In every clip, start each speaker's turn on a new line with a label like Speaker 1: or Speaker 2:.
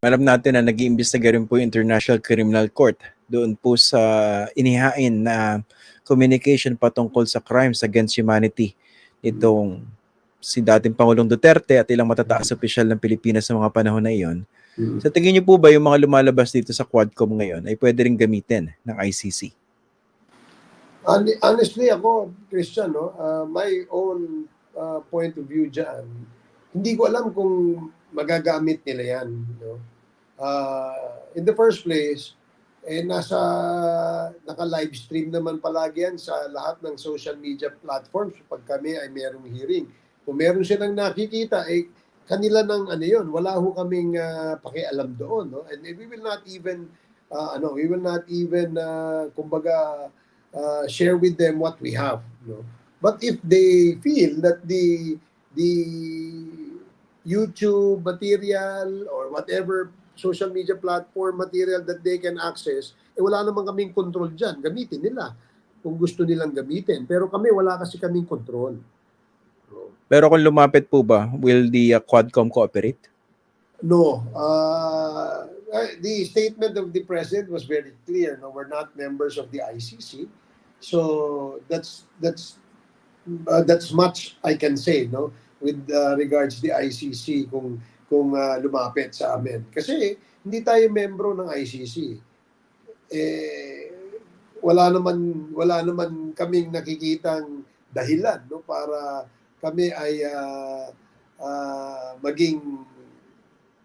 Speaker 1: Alam natin na nag-iimbestiga rin po yung International Criminal Court doon po sa inihain na communication patungkol sa crimes against humanity itong si dating Pangulong Duterte at ilang matataas opisyal ng Pilipinas sa mga panahon na iyon. Sa tingin niyo po ba yung mga lumalabas dito sa Quadcom ngayon ay pwede rin gamitin ng ICC?
Speaker 2: Honestly ako, Christian, no, my own point of view dyan, hindi ko alam kung magagamit nila yan. No? In the first place, naka-live stream naman palagi yan sa lahat ng social media platforms pag kami ay merong hearing. Kung meron silang nakikita, kanila ng ano yun, wala ho kaming pakialam doon. No? And we will not even, kumbaga, share with them what we have. No? But if they feel that the YouTube material or whatever social media platform material that they can access, wala naman kaming control dyan. Gamitin nila kung gusto nilang gamitin. Pero kami, wala kasi kaming control.
Speaker 1: Pero kung lumapit po ba, will the Quadcom cooperate?
Speaker 2: No. The statement of the President was very clear. No, we're not members of the ICC. So that's much I can say, no, with regards to the ICC kung lumapit sa amin. Kasi hindi tayo membro ng ICC. Wala naman kaming nakikitang dahilan, no, para kami ay maging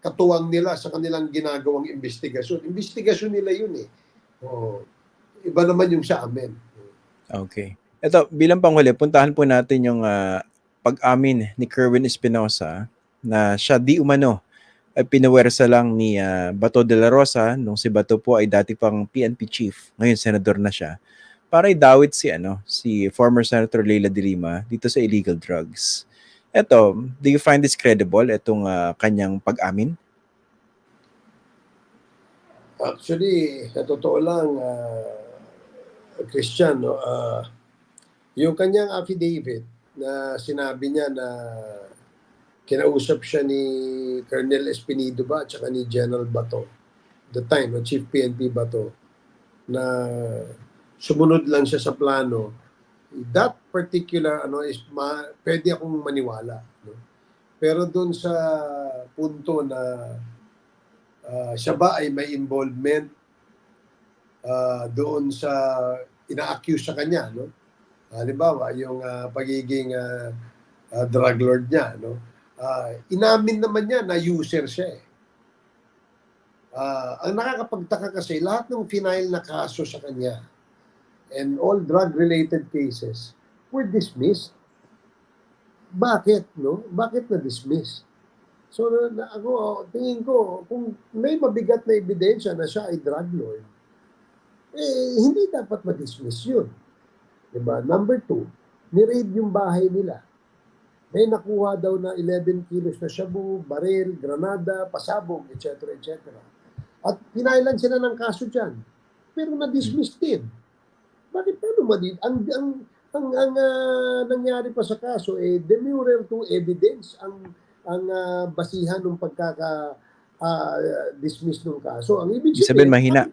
Speaker 2: katuwang nila sa kanilang ginagawang investigasyon. Investigasyon nila yun eh. Iba naman yung sa amin.
Speaker 1: Okay. Ito, bilang panghuli, puntahan po natin yung pag-amin ni Kerwin Espinosa na siya di umano ay pinuwersa lang ni Bato de la Rosa nung si Bato po ay dati pang PNP chief, ngayon senador na siya, para idawit si former Senator Leila de Lima dito sa illegal drugs. Ito, do you find this credible, itong kanyang pag-amin?
Speaker 2: Actually, sa totoo lang, Christian, no, yung kanyang affidavit na sinabi niya na kinausap siya ni Colonel Espinido ba at saka ni General Bato, the time, Chief PNP Bato, na sumunod lang siya sa plano, that particular is pwede akong maniwala. No? Pero doon sa punto na siya ba ay may involvement doon sa ina-accuse sa kanya, no? Halimbawa, yung pagiging drug lord niya, no? Inamin naman niya na user siya eh. Ang nakakapagtaka kasi, lahat ng final na kaso sa kanya and all drug-related cases were dismissed. Bakit, no? Bakit na-dismiss? So, ako, tingin ko, kung may mabigat na ebidensya na siya ay drug lord, hindi dapat ma-dismiss yun. Diba? Number 2, ni-raid yung bahay nila. May nakuha daw na 11 kilos na shabu, baril, granada, pasabog, etc. etc. At pinailan sila ng kaso dyan. Pero na-dismiss din. Bakit paano madid? Ang nangyari pa sa kaso, demurrer to evidence ang basihan ng pagkaka-dismiss ng kaso. Ang ibig
Speaker 1: sabihin, mahina.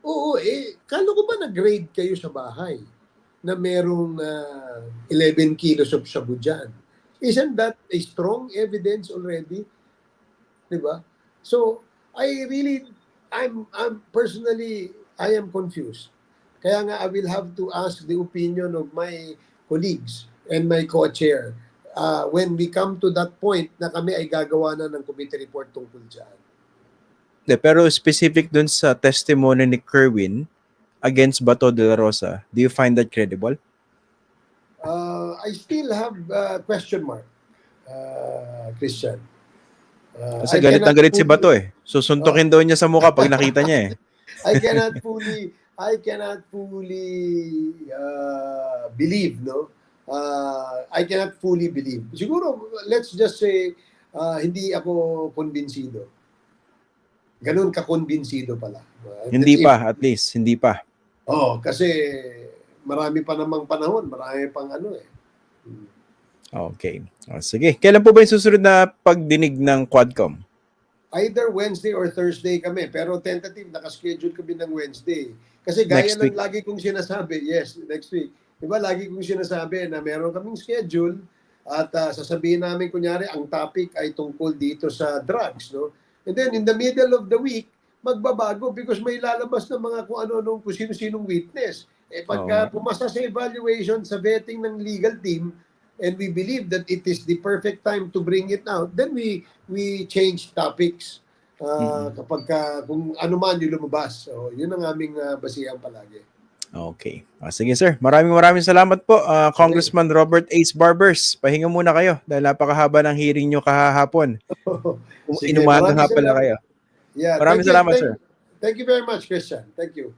Speaker 2: Oo, kala ko ba nag-grade kayo sa bahay na merong 11 kilos of shabu dyan? Isn't that a strong evidence already? Diba? So, I'm personally, I am confused. Kaya nga, I will have to ask the opinion of my colleagues and my co-chair when we come to that point na kami ay gagawa na ng committee report tungkol dyan.
Speaker 1: Pero specific dun sa testimony ni Kerwin against Bato de la Rosa, do you find that credible?
Speaker 2: I still have question mark, Christian.
Speaker 1: Kasi galit na galit si Bato eh. Susuntukin daw niya sa mukha pag nakita niya eh.
Speaker 2: I cannot fully believe, no? I cannot fully believe. Siguro, let's just say, hindi ako konbinsido. Ganun ka-konbinsido pala.
Speaker 1: Hindi pa, at least. Hindi pa.
Speaker 2: Kasi marami pa namang panahon. Marami pang
Speaker 1: Okay. Sige. Kailan po ba yung susunod na pagdinig ng Quadcom?
Speaker 2: either Wednesday or Thursday kami. Pero tentative, nakaschedule kami ng Wednesday. Kasi gaya
Speaker 1: Next
Speaker 2: ng
Speaker 1: week.
Speaker 2: lagi kong sinasabi, yes, next week. Diba, lagi kong sinasabi na meron kaming schedule at sasabihin namin, kunyari, ang topic ay tungkol dito sa drugs, no? And then, in the middle of the week, magbabago because may lalabas na mga kung ano-ano, kung sino-sinong witness. Eh, pagka pumasa sa evaluation, sa vetting ng legal team, and we believe that it is the perfect time to bring it out, then we change topics kapag kung ano man yung lumabas. So, yun ang aming basihan palagi.
Speaker 1: Okay. Sige sir, maraming salamat po, Congressman Robert Ace Barbers. Pahinga muna kayo dahil napakahaba ng hearing nyo kahapon.
Speaker 2: Sige,
Speaker 1: Inumagang
Speaker 2: maraming
Speaker 1: hapon na
Speaker 2: salamat.
Speaker 1: kayo.
Speaker 2: Yeah,
Speaker 1: Maraming salamat, sir.
Speaker 2: Thank you very much, Christian. Thank you.